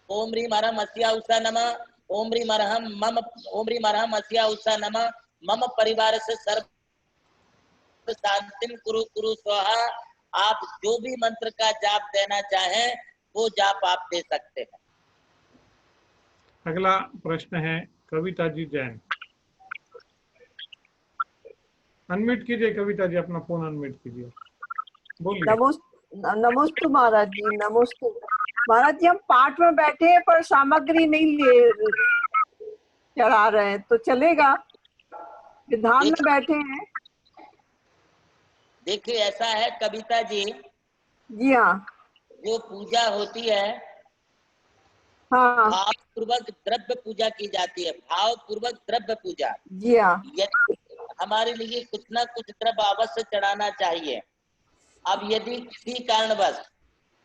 Speaker 1: ओम ह्रीम अरहम अस्या उषा नमः, ओम ह्रीम अरहम मम, ओम ह्रीम अरहम अस्या उषा नमः, मम परिवार से सर्व तत् शांतिम कुरु कुरु स्वाहा। आप जो भी मंत्र का जाप देना चाहें वो जाप आप दे सकते हैं।
Speaker 4: अगला प्रश्न है कविता जी जैन। अनम्यूट कीजिए कविता जी, अपना फोन अनम्यूट कीजिए, बोलिए।
Speaker 12: नमोस्तु महाराज जी, नमोस्तु महाराज जी। हम पाठ में बैठे हैं पर सामग्री नहीं ले चढ़ा रहे हैं, तो चलेगा? विधान में बैठे हैं।
Speaker 1: देखिए ऐसा है कविता जी।
Speaker 12: जी हाँ।
Speaker 1: जो पूजा होती है,
Speaker 12: हाँ,
Speaker 1: भाव पूर्वक द्रव्य पूजा की जाती है, भाव पूर्वक द्रव्य पूजा।
Speaker 12: जी हाँ।
Speaker 1: हमारे लिए कुछ ना कुछ द्रव्य अवश्य चढ़ाना चाहिए। अब यदि किसी कारणवश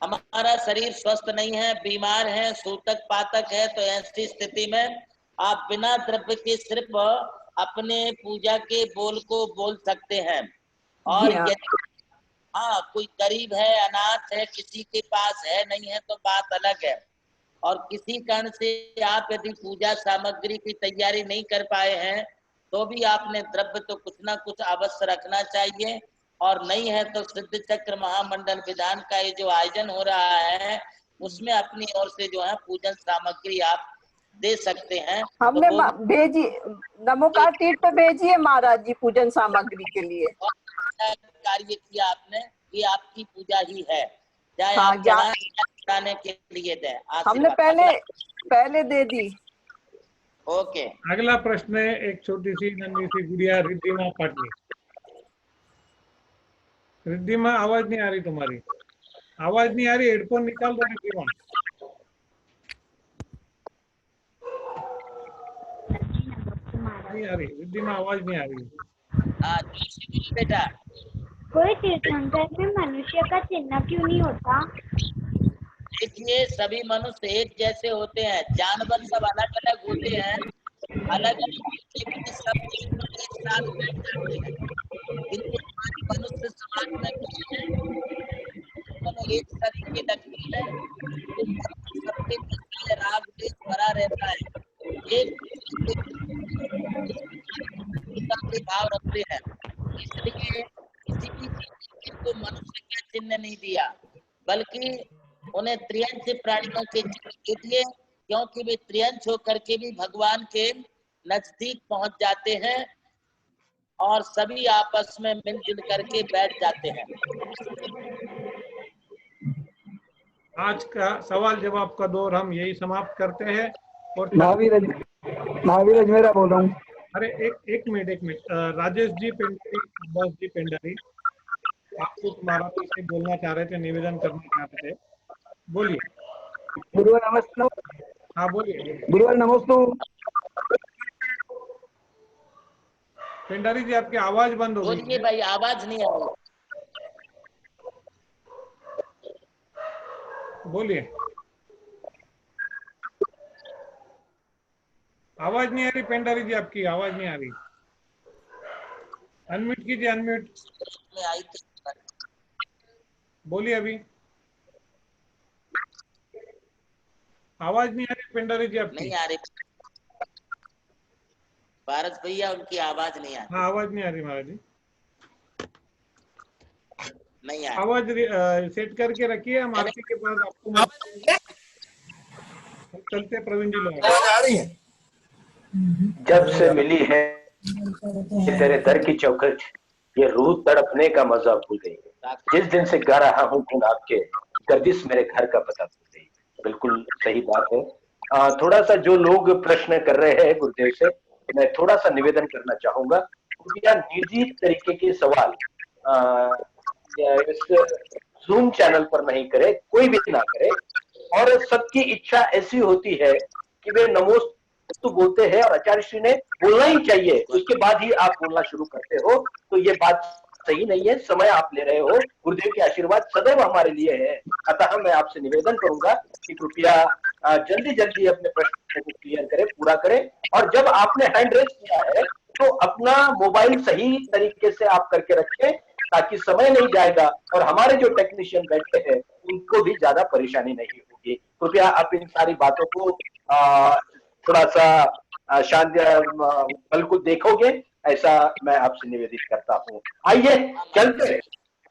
Speaker 1: हमारा शरीर स्वस्थ नहीं है, बीमार है, सूतक पातक है, तो ऐसी स्थिति में आप बिना द्रव्य के सिर्फ अपने पूजा के बोल को बोल सकते हैं। और यदि कोई गरीब है, अनाथ है, किसी के पास है नहीं है तो बात अलग है। और किसी कारण से आप यदि पूजा सामग्री की तैयारी नहीं कर पाए हैं तो भी आपने द्रव्य तो कुछ ना कुछ अवश्य रखना चाहिए। और नहीं है तो सिद्ध चक्र महामंडल विधान का ये जो आयोजन हो रहा है उसमें अपनी ओर से जो है पूजन सामग्री आप दे सकते हैं।
Speaker 12: हमने भेजी, नमोकार तीर्थ पे भेजी है महाराज जी पूजन सामग्री के लिए।
Speaker 1: कार्य किया आपने, ये आपकी पूजा ही है, चाहे
Speaker 12: हाँ,
Speaker 1: आप चढ़ाने के लिए दें।
Speaker 12: हमने पहले दे दी।
Speaker 1: ओके।
Speaker 4: अगला प्रश्न है एक छोटी सी नन्ही सी गुड़िया रिद्धिमा पाटनी। रिद्धिमा आवाज नहीं आ रही तुम्हारी, आवाज नहीं आ रही, हेडफोन निकाल दो रिद्धिमा। नहीं आ रही रिद्धिमा, आवाज नहीं आ रही।
Speaker 1: बेटा
Speaker 13: कोई तीर्थंकर में मनुष्य का चिन्ह क्यों नहीं होता?
Speaker 1: देखिए सभी मनुष्य एक जैसे होते हैं, जानवर सब अलग अलग होते हैं, अलग अलग सब एक साथ बैठ जाते हैं, किंतु हमारी मनुष्य समाज में एक तरीके लगती है, सबके में राग द्वेष भरा रहता है, एक के भाव रखते हैं। इसलिए किसी भी चीज को मनुष्य का चिन्ह नहीं दिया, बल्कि उन्हें त्रियंश प्राणियों के चिन्ह दे दिए, क्योंकि वे त्रियंश होकर के भी भगवान के नजदीक पहुंच जाते हैं और सभी आपस में मिलजुल करके बैठ जाते हैं।
Speaker 4: आज का सवाल जवाब का दौर हम यही समाप्त करते हैं। और
Speaker 14: महावीर अजमेरा बोल रहा हूँ।
Speaker 4: अरे एक मिनट राजेश जी पेंडारी, अब्बास जी पेंडारी, आप कुछ मराठी से बोलना चाह रहे थे, निवेदन करना चाह रहे थे, बोलिए।
Speaker 14: गुरुवार नमस्ते।
Speaker 4: हाँ बोलिए।
Speaker 14: गुरुवार नमस्ते।
Speaker 4: पेंडारी जी आपकी आवाज बंद हो गई।
Speaker 1: बोलिए भाई, आवाज नहीं आ रही।
Speaker 4: बोलिए। आवाज नहीं आ रही पेंडारी जी, आपकी आवाज नहीं आ रही। अनम्यूट कीजिए, अनम्यूट। बोलिए अभी। आवाज नहीं आ रही पेंडारी जी आपकी।
Speaker 1: नहीं आ रही पारस भैया, उनकी आवाज नहीं आ रही।
Speaker 4: हाँ आवाज नहीं आ रही महाराज जी,
Speaker 1: नहीं आ
Speaker 4: आवाज सेट करके रखिए, हम आरती के बाद आपको चलते। प्रवीण जी लोग
Speaker 14: आ रही है।
Speaker 3: जब से मिली है तेरे दर की चौखट, ये रूह तड़पने का मजा भूल गई। जिस दिन से गा रहा हूँ गुण आपके, गर्दिश मेरे घर का पता भूल गई। बिल्कुल सही बात है। थोड़ा सा जो लोग प्रश्न कर रहे हैं गुरुदेव से, मैं थोड़ा सा निवेदन करना चाहूंगा। या निजी तरीके के सवाल इस जूम चैनल पर नहीं करे, कोई भी ना करे। और सबकी इच्छा ऐसी होती है कि वे नमोस्तु बोलते हैं और आचार्य श्री ने बोलना ही चाहिए, उसके बाद ही आप बोलना शुरू करते हो, तो ये बात सही नहीं है। समय आप ले रहे हो, गुरुदेव के आशीर्वाद सदैव हमारे लिए है। अतः मैं आपसे निवेदन करूंगा कि कृपया जल्दी जल्दी अपने प्रश्न को क्लियर करें, पूरा करें। और जब आपने हैंड रेज किया है तो अपना मोबाइल सही तरीके से आप करके रखें, ताकि समय नहीं जाएगा और हमारे जो टेक्नीशियन बैठे हैं उनको भी ज्यादा परेशानी नहीं होगी। कृपया आप इन सारी बातों को थोड़ा सा शांति बिल्कुल देखोगे ऐसा मैं आपसे निवेदित करता हूँ। आइए चलते हैं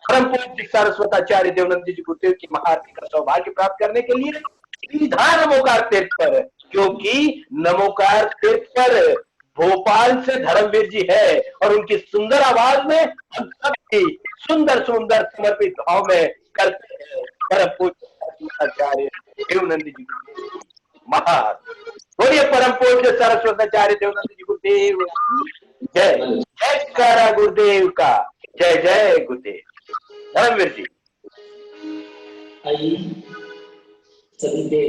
Speaker 3: परम पूज्य सरस्वताचार्य देवानंद जी गुरुदेव की महाआरती का सौभाग्य प्राप्त करने के लिए सीधा नमोकार तीर्थ पर, क्योंकि नमोकार तीर्थ पर भोपाल से धर्मवीर जी है और उनकी सुंदर आवाज में हम सबकी सुंदर सुंदर समर्पित भाव में करते हैं परम पूज्य सरस्वताचार्य देवानंद जी महाआरती। बोलिए परम पूज्य सरस्वताचार्य देवानंद जी गुरुदेव जय। जय करा गुरुदेव का, जय जय गुरुदेव। धर्मवीर जी
Speaker 15: आइए सभी के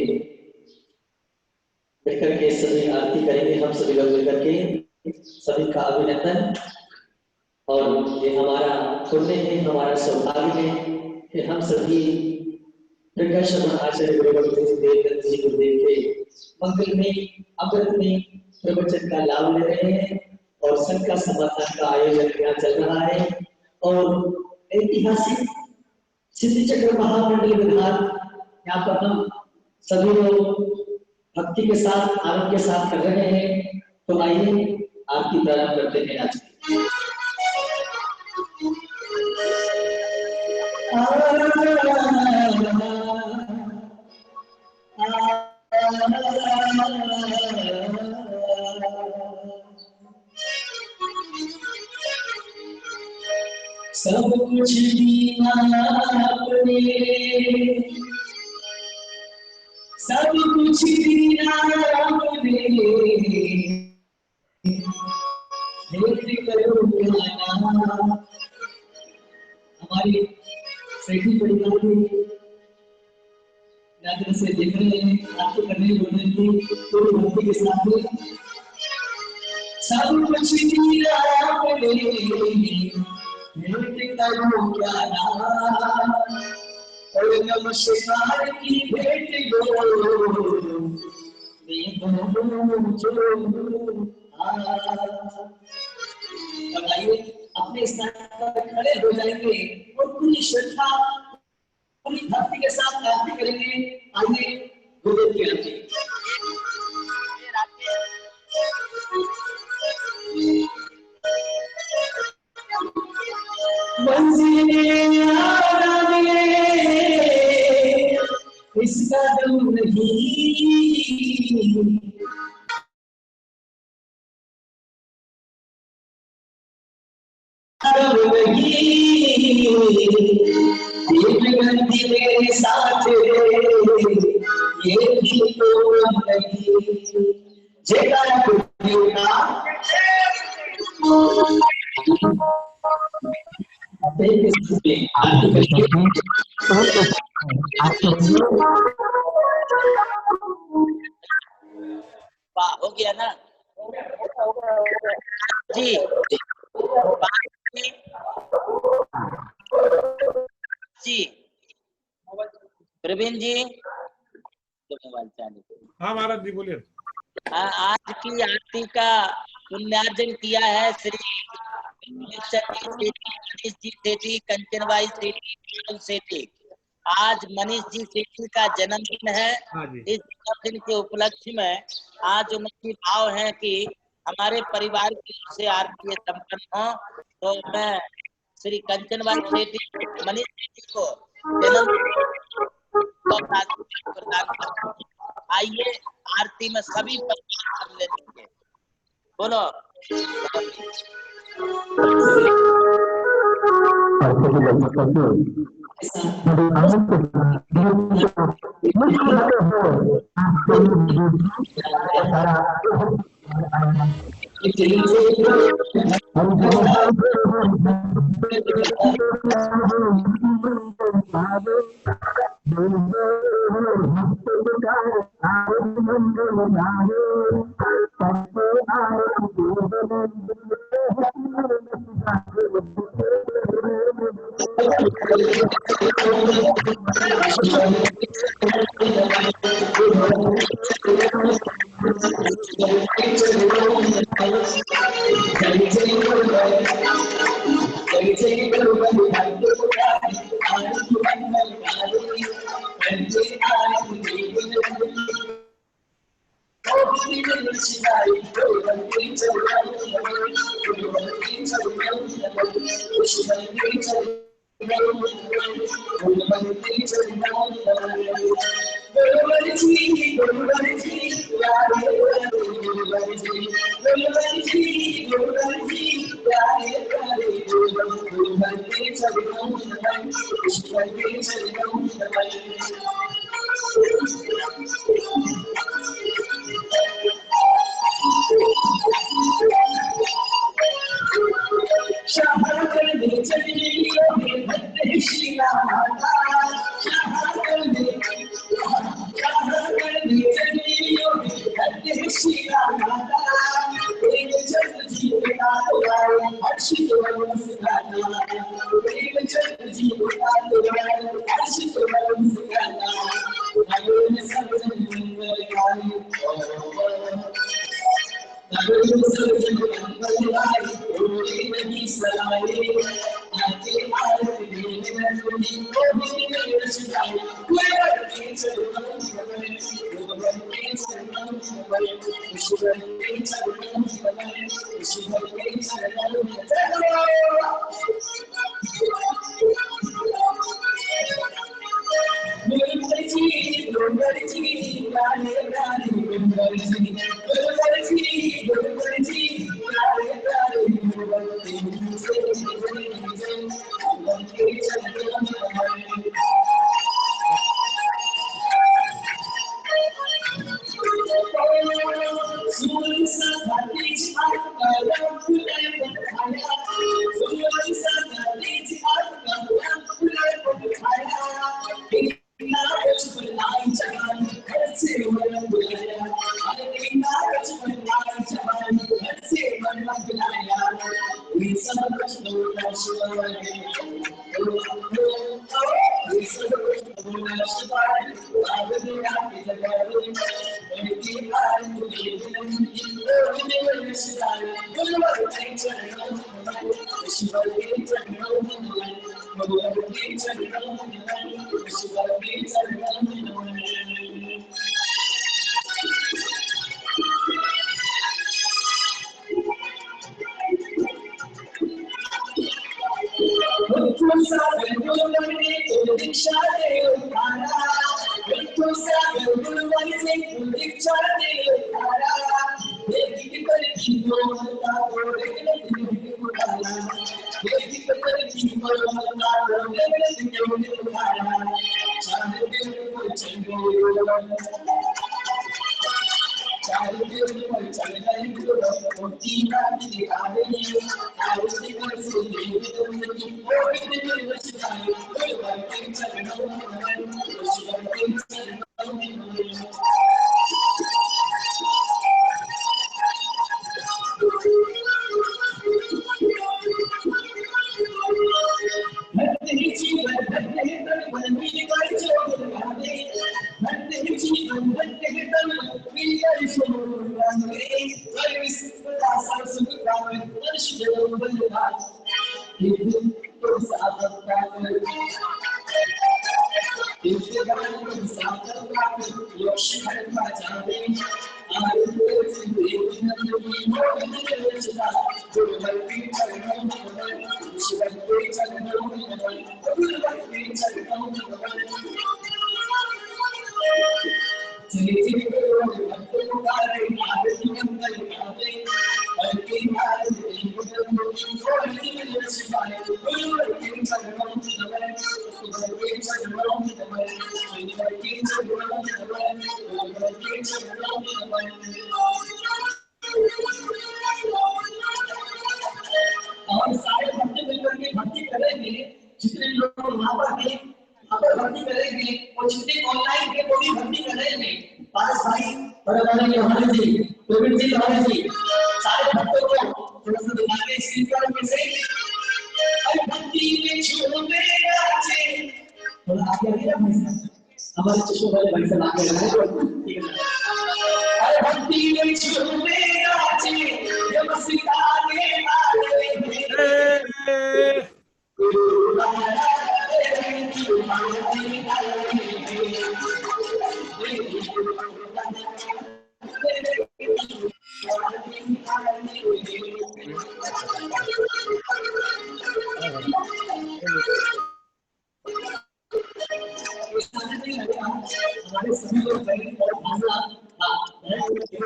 Speaker 15: मिलकर के सभी आरती करेंगे। हम सभी लोग मिलकर के सभी का अभिनंदन। और ये हमारा पुण्य है, हमारा सौभाग्य है कि हम सभी प्रकाशन आचार्य देवानंद जी गुरुदेव के मंगल में अमृत में प्रवचन का लाभ ले रहे हैं और सबका समाधान का आयोजन यहाँ चल रहा है। और ऐतिहासिक सिद्धि चक्र महामंडल विधान यहाँ पर हम सभी लोग भक्ति के साथ आनंद के साथ कर रहे हैं। तो आइए आरती प्रारंभ करते हैं आज। सब कुछ दीना आपने, सब कुछ दीना आपने, हमारी सही परिवार के नजर से देख रहे हैं आपको करने बोलने की पूरी भक्ति के साथ में सब कुछ दीना आपने नमस्कार की भेंट अपने स्थान पर खड़े हो जाएंगे और पूरी श्रद्धा पूरी भक्ति के साथ आरती करेंगे। आइए गुरुदेव की आरती। मंजिलें आरामे इसका दम नहीं, गंदी मेरे साथ ये भी तो नहीं जगह
Speaker 1: हो गया ना जी। जी प्रवीण जी मोबाइल चालू।
Speaker 4: हाँ महाराज जी बोलिए।
Speaker 1: आज की आरती का पुण्यार्जन किया है श्री मनीष जी सेठी, कंचनबाई सेठी सेठी। आज मनीष जी सेठी का जन्मदिन है। इस जन्मदिन के उपलक्ष्य में आज उनकी भाव है कि हमारे परिवार की ओर से आरती संपन्न हो। तो मैं श्री कंचनबाई सेठी मनीष सेठी को जन्मदिन प्रदान करता हूँ। आइए आरती में सभी परिवार ले लेंगे। बोलो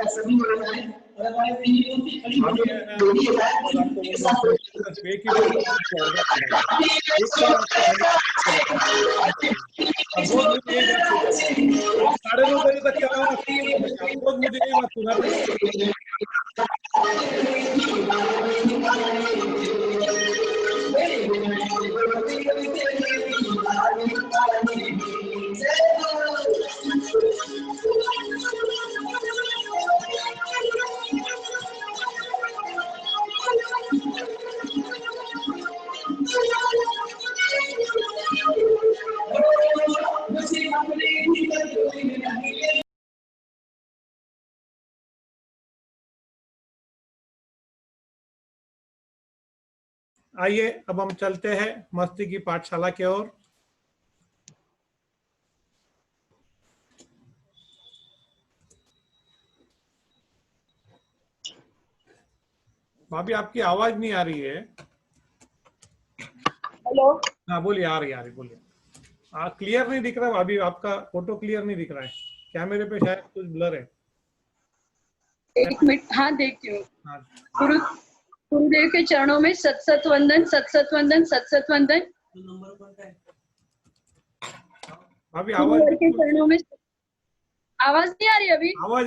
Speaker 4: साढ़े 9 बजे तक चलाना, रोज मुझे यही बात सुना। आइए अब हम चलते हैं मस्ती की पाठशाला की ओर। भाभी आपकी आवाज नहीं आ रही है।
Speaker 12: हेलो।
Speaker 4: हाँ बोलिए, आ रही बोलिए। क्लियर नहीं दिख रहा भाभी, आपका फोटो क्लियर नहीं दिख रहा है, कैमरे पे शायद कुछ ब्लर है।
Speaker 16: एक मिनट, हाँ देखती हूँ।
Speaker 4: हाँ।
Speaker 16: गुरुदेव के चरणों में सत सत वंदन, सत सत वंदन, सत सत वंदन।
Speaker 4: भाभी आवाज
Speaker 16: के चरणों में आवाज नहीं आ रही अभी?
Speaker 4: आवाज